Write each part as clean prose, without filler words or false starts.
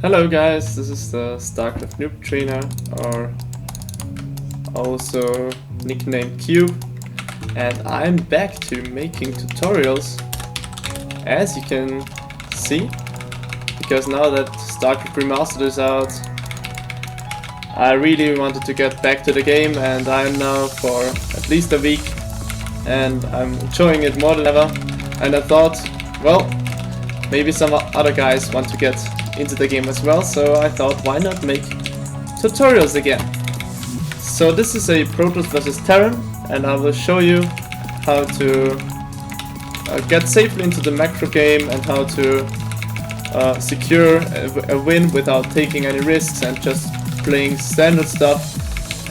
Hello guys, this is the Starcraft Noob Trainer, or also nicknamed Cube, and I'm back to making tutorials, as you can see, because now that Starcraft Remastered is out, I really wanted to get back to the game, and I'm now for at least a week, and I'm enjoying it more than ever, and I thought, well, maybe some other guys want to get into the game as well, so I thought, why not make tutorials again? So this is a Protoss versus Terran, and I will show you how to get safely into the macro game and how to secure a win without taking any risks and just playing standard stuff,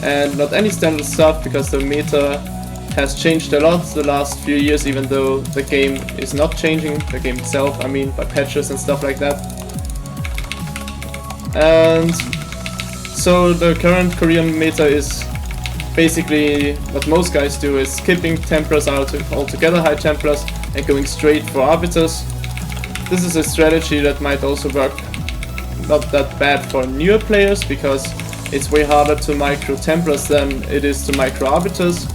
and not any standard stuff because the meta has changed a lot the last few years, even though the game is not changing, the game itself, I mean, by patches and stuff like that. And so the current Korean meta is basically what most guys do, is skipping Templars out altogether, high Templars, and going straight for Arbiters. This is a strategy that might also work not that bad for newer players, because it's way harder to micro Templars than it is to micro Arbiters.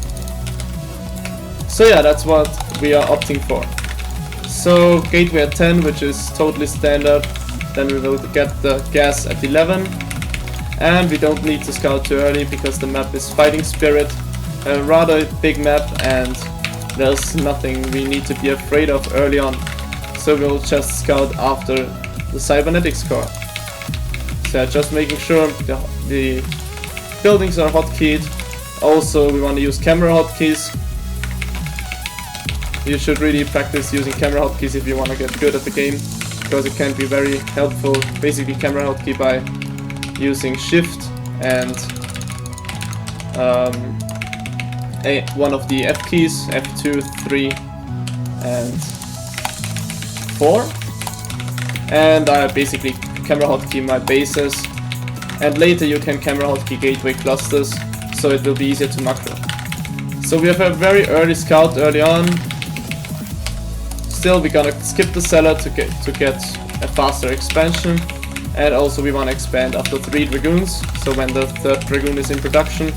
So yeah, that's what we are opting for. So gateway at 10, which is totally standard. Then we will get the gas at 11, and we don't need to scout too early because the map is Fighting Spirit, a rather big map, and there's nothing we need to be afraid of early on. So we'll just scout after the cybernetics core. So just making sure the buildings are hotkeyed. Also, we want to use camera hotkeys. You should really practice using camera hotkeys if you want to get good at the game, because it can be very helpful. Basically, camera hotkey by using shift and one of the F keys, F2, 3 and 4, and I basically camera hotkey my bases, and later you can camera hotkey gateway clusters, so it will be easier to macro. So we have a very early scout early on. Still, we're gonna skip the cellar to get a faster expansion, and also we want to expand after 3 Dragoons, so when the 3rd Dragoon is in production,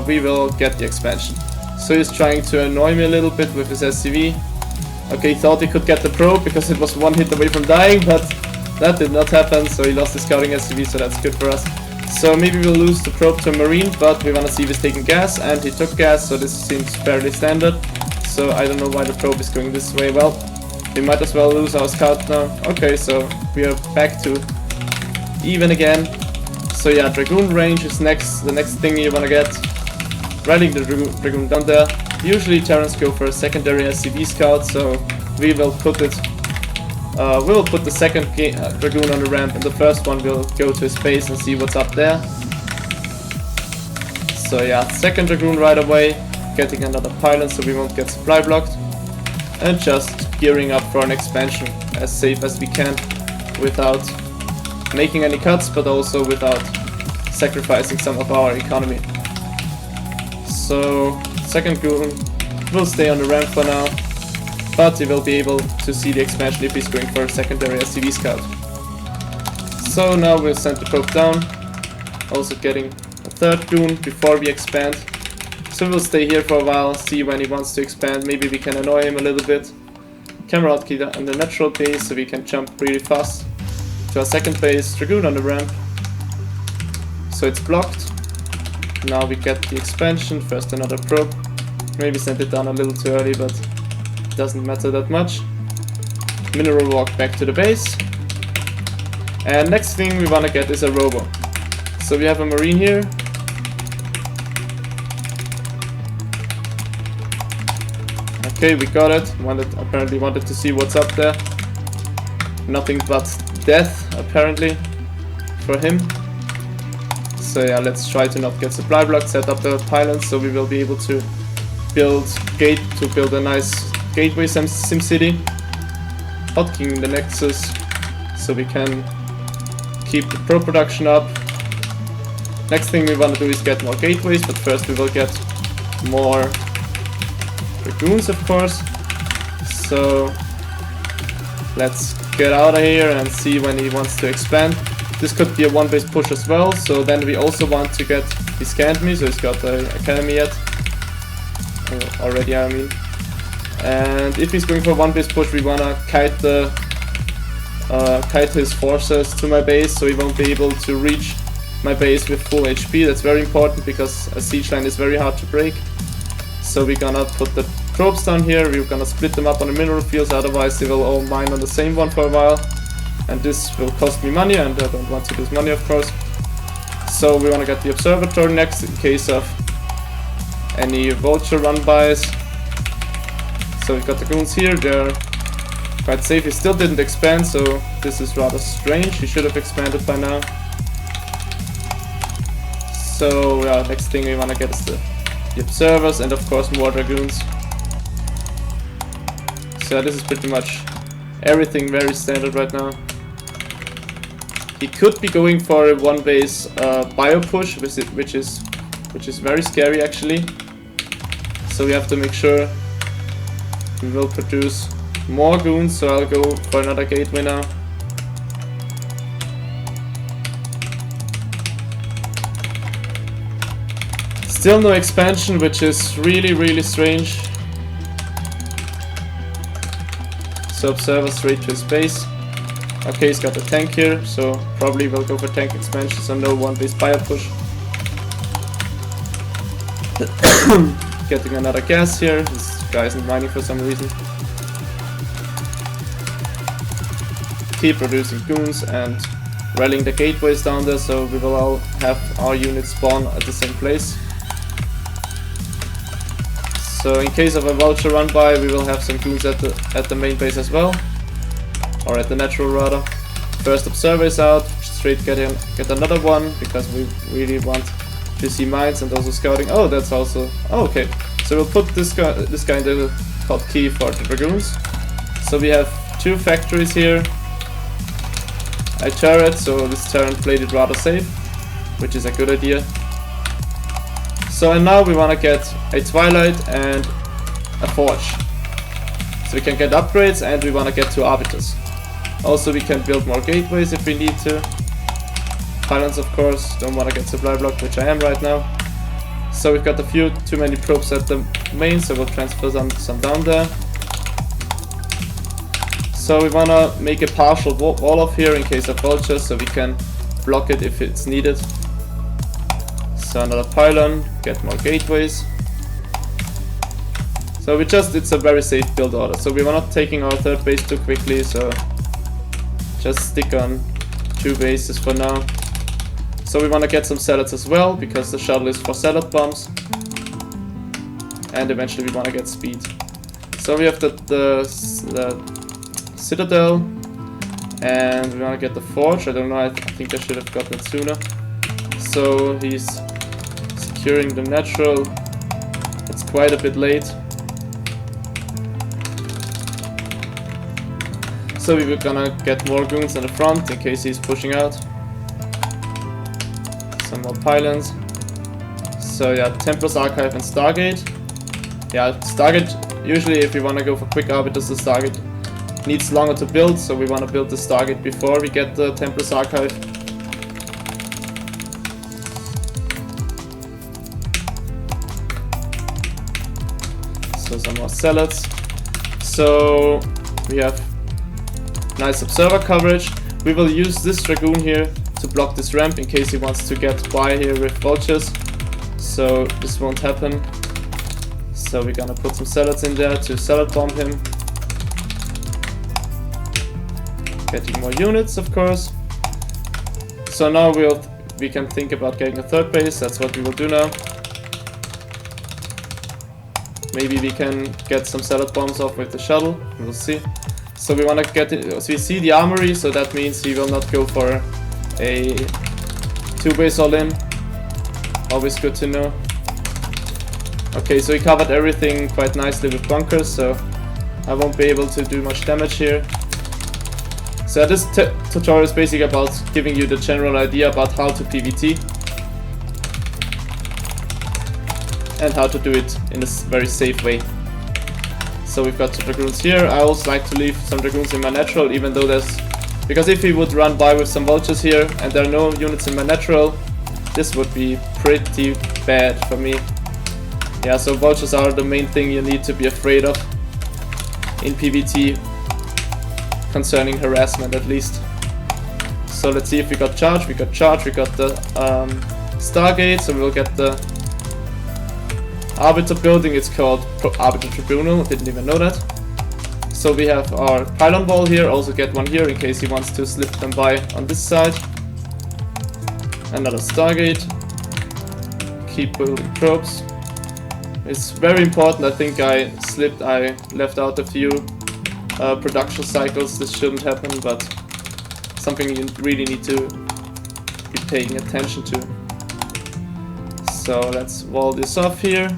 we will get the expansion. So he's trying to annoy me a little bit with his SCV. Okay, he thought he could get the probe because it was 1 hit away from dying, but that did not happen, so he lost his scouting SCV, so that's good for us. So maybe we'll lose the probe to a Marine, but we want to see if he's taking gas, and he took gas, so this seems fairly standard. So I don't know why the probe is going this way. Well, we might as well lose our scout now. Okay, so we are back to even again. So yeah, Dragoon range is the next thing you wanna get. Riding the Dragoon down there. Usually Terrans go for a secondary SCV scout, so we will put it. We will put the second Dragoon on the ramp, and the first one will go to his base and see what's up there. So yeah, second Dragoon right away. Getting another pylon so we won't get supply blocked, and just gearing up for an expansion as safe as we can without making any cuts, but also without sacrificing some of our economy. So second goon will stay on the ramp for now, but he will be able to see the expansion if he's going for a secondary SCV scout. So now we'll send the probe down, also getting a 3rd goon before we expand. So we'll stay here for a while, see when he wants to expand, maybe we can annoy him a little bit. Camera hotkey on the natural base so we can jump really fast to our second base, Dragoon on the ramp. So it's blocked. Now we get the expansion, first another probe. Maybe sent it down a little too early, but it doesn't matter that much. Mineral walk back to the base. And next thing we want to get is a robo. So we have a Marine here. Okay, we got it. Apparently wanted to see what's up there. Nothing but death, apparently, for him. So yeah, let's try to not get supply blocked, set up the pylons so we will be able to build a nice gateway SimCity. Hotkeying the Nexus so we can keep the pro production up. Next thing we want to do is get more gateways, but first we will get more Dragoons, of course. So let's get out of here and see when he wants to expand. This could be a one base push as well, so then we also want to get, he scanned me, so he's got the academy yet. Already, I mean. And if he's going for one base push, we wanna kite his forces to my base, so he won't be able to reach my base with full HP. That's very important because a siege line is very hard to break. So we're gonna put the probes down here, we're gonna split them up on the mineral fields, otherwise they will all mine on the same one for a while. And this will cost me money, and I don't want to lose money, of course. So we wanna get the observatory next in case of any vulture run-bys. So we've got the goons here, they're quite safe. He still didn't expand, so this is rather strange. He should have expanded by now. So next thing we wanna get is the observers and of course more dragoons. So this is pretty much everything very standard right now. He could be going for a one base bio push, which is very scary actually. So we have to make sure we will produce more goons, so I'll go for another gateway now. Still no expansion, which is really strange. So observer straight to his base. Okay, he's got a tank here, so probably we'll go for tank expansion, so no one base bio push. Getting another gas here, this guy isn't mining for some reason. Keep producing goons and rallying the gateways down there, so we will all have our units spawn at the same place. So in case of a vulture run by, we will have some goons at the main base as well, or at the natural rather. First observer is out, straight get another one because we really want to see mines and also scouting. Oh, that's also okay. So we'll put this guy in the hotkey for the dragoons. So we have two factories here. A turret, so this Terran played it rather safe, which is a good idea. So and now we want to get a Twilight and a Forge. So we can get upgrades and we want to get two Arbiters. Also we can build more gateways if we need to. Pylons of course, don't want to get supply block, which I am right now. So we've got too many probes at the main, so we'll transfer some down there. So we want to make a partial wall off here in case of vultures, so we can block it if it's needed. So another pylon, get more gateways. So it's a very safe build order. So we are not taking our third base too quickly, so just stick on two bases for now. So we want to get some salads as well, because the shuttle is for salad bombs. And eventually we want to get speed. So we have the Citadel, and we want to get the Forge. I don't know, I think I should have gotten it sooner. So he's securing the natural. It's quite a bit late. So we were gonna get more goons in the front in case he's pushing out. Some more pylons. So yeah, Templars Archive and Stargate. Yeah, Stargate, usually if you want to go for quick arbiters, the Stargate needs longer to build, so we want to build the Stargate before we get the Templars Archive. So some more salads. So we have nice observer coverage. We will use this dragoon here to block this ramp in case he wants to get by here with vultures. So this won't happen. So we're gonna put some salads in there to salad bomb him. Getting more units, of course. So now we can think about getting a third base. That's what we will do now. Maybe we can get some salad bombs off with the shuttle. We'll see. So we want to get it. So we see the armory, so that means he will not go for a two base all in. Always good to know. Okay, so he covered everything quite nicely with bunkers, so I won't be able to do much damage here. So this tutorial is basically about giving you the general idea about how to PvT and how to do it in a very safe way. So we've got 2 Dragoons here. I also like to leave some Dragoons in my natural, even though there's... Because if he would run by with some vultures here and there are no units in my natural, this would be pretty bad for me. Yeah, so vultures are the main thing you need to be afraid of in PvT, concerning harassment at least. So let's see if we got charge. We got charge, we got the Stargate, so we'll get the Arbiter building. It's called Arbiter Tribunal, didn't even know that. So we have our pylon wall here, also get one here in case he wants to slip them by on this side. Another Stargate. Keep building probes. It's very important, I think I left out a few production cycles. This shouldn't happen, but something you really need to be paying attention to. So let's wall this off here.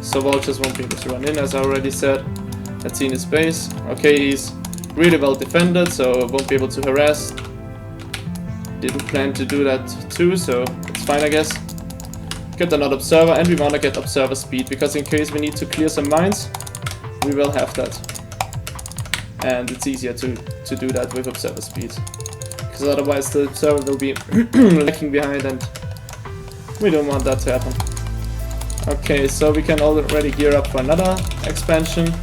So vultures won't be able to run in, as I already said. Let's see in his base. Okay, he's really well defended, so won't be able to harass. Didn't plan to do that too, so it's fine, I guess. Get another observer, and we want to get observer speed, because in case we need to clear some mines, we will have that. And it's easier to do that with observer speed, because otherwise the observer will be lagging behind, and we don't want that to happen. Okay, so we can already gear up for another expansion,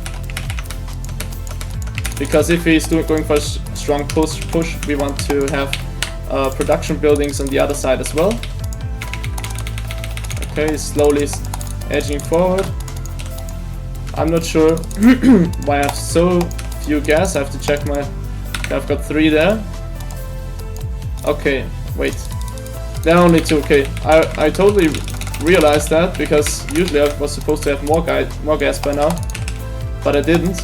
because if he's going for a strong push, we want to have production buildings on the other side as well. Okay, slowly edging forward. I'm not sure why I have so few gas. I have to check my... I've got 3 there. Okay, wait. There are only 2, okay. I totally realized that, because usually I was supposed to have more gas by now, but I didn't.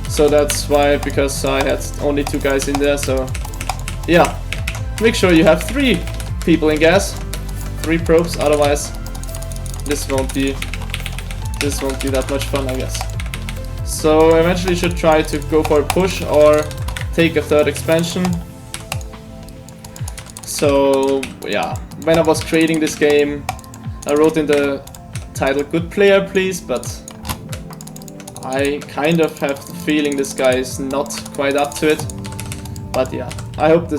So that's why, because I had only 2 guys in there, so... Yeah, make sure you have 3 people in gas. 3 probes, otherwise this won't be that much fun, I guess. So eventually should try to go for a push or take a 3rd expansion. So yeah, when I was creating this game, I wrote in the title "Good player, please," but I kind of have the feeling this guy is not quite up to it. But yeah, I hope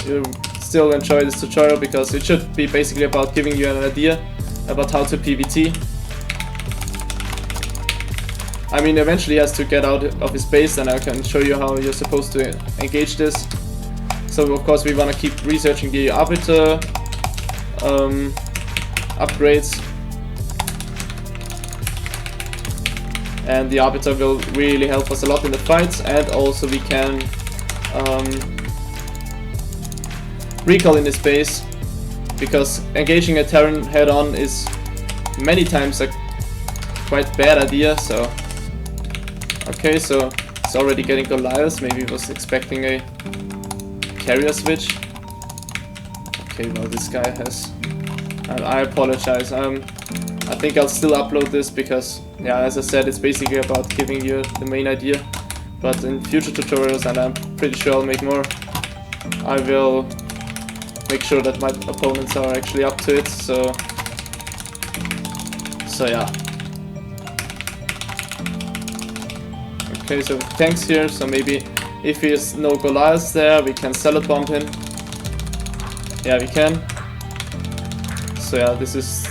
you still enjoy this tutorial, because it should be basically about giving you an idea about how to PvT. I mean, eventually he has to get out of his base, and I can show you how you're supposed to engage this. So of course we want to keep researching the Arbiter upgrades, and the Arbiter will really help us a lot in the fights, and also we can recall in his base, because engaging a Terran head-on is many times a quite bad idea. So okay, so it's already getting Goliaths. Maybe he was expecting a carrier switch. Okay, well, this guy has... I apologize. I think I'll still upload this, because yeah, as I said, it's basically about giving you the main idea. But in future tutorials, and I'm pretty sure I'll make more, I will make sure that my opponents are actually up to it. So yeah. Okay, so tanks here, so maybe if he has no Goliaths there, we can salad bomb him. Yeah, we can. So yeah, this is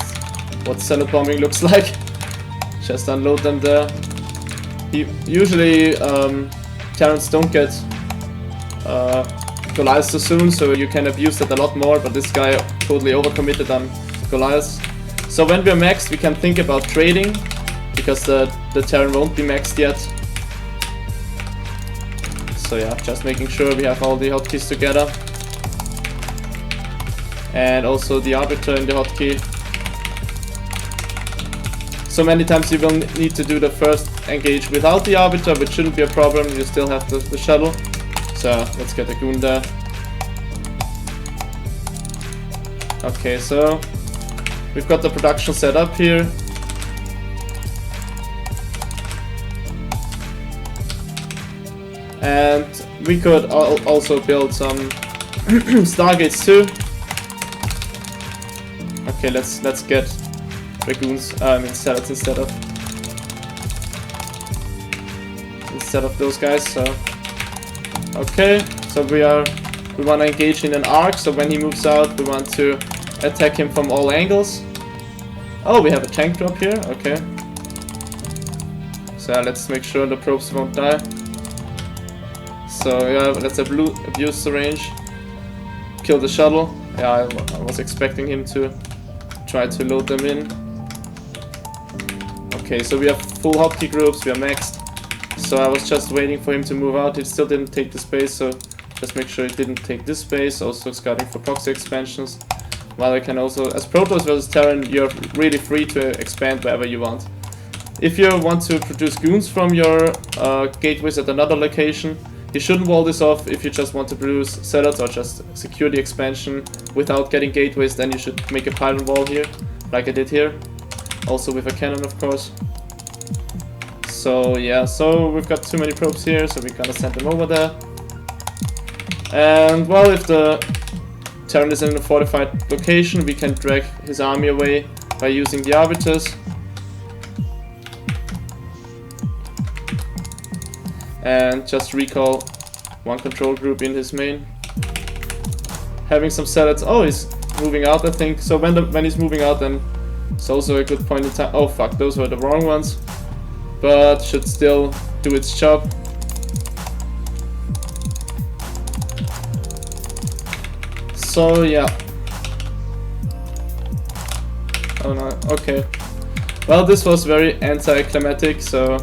what salad bombing looks like. Just unload them there. Usually Terrans don't get Goliaths too soon, so you can abuse that a lot more, but this guy totally overcommitted on Goliaths. So when we're maxed, we can think about trading, because the Terran won't be maxed yet. So yeah, just making sure we have all the hotkeys together. And also the Arbiter in the hotkey. So many times you will need to do the first engage without the Arbiter, which shouldn't be a problem. You still have the shuttle. So let's get a goon there. Okay, so we've got the production set up here. And we could also build some Stargates too. Okay, let's get Dragoons, I mean Zealots instead of. instead of those guys. So okay, so we want to engage in an arc, so when he moves out we want to attack him from all angles. Oh, we have a tank drop here, okay. So let's make sure the probes won't die. So yeah, let's abuse the range. Kill the shuttle. Yeah, I was expecting him to try to load them in. Okay, so we have full hotkey groups, we are maxed. So I was just waiting for him to move out. He still didn't take the space, so just make sure he didn't take this space. Also scouting for proxy expansions. While I can also, as Protoss versus Terran, you're really free to expand wherever you want. If you want to produce goons from your gateways at another location, you shouldn't wall this off. If you just want to produce zealots or just secure the expansion without getting gateways, then you should make a pylon wall here, like I did here. Also with a cannon, of course. So yeah, so we've got too many probes here, so we're gonna send them over there. And well, if the Terran is in a fortified location, we can drag his army away by using the Arbiters. And just recall one control group in his main. Having some zealots. Oh, he's moving out, I think. So when he's moving out, then it's also a good point in time. Oh fuck, those were the wrong ones. But should still do its job. So yeah. Oh no, okay. Well, this was very anticlimactic, so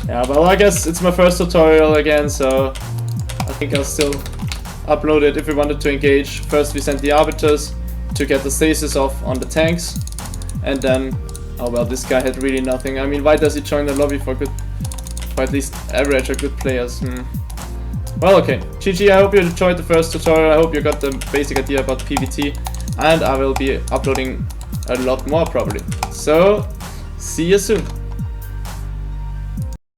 yeah, well, I guess it's my first tutorial again, so I think I'll still upload it if we wanted to engage. First we sent the Arbiters to get the stasis off on the tanks, and then, oh well, this guy had really nothing. I mean, why does he join the lobby for at least average or good players? Well, okay, GG, I hope you enjoyed the first tutorial. I hope you got the basic idea about PvT, and I will be uploading a lot more probably. So, see you soon.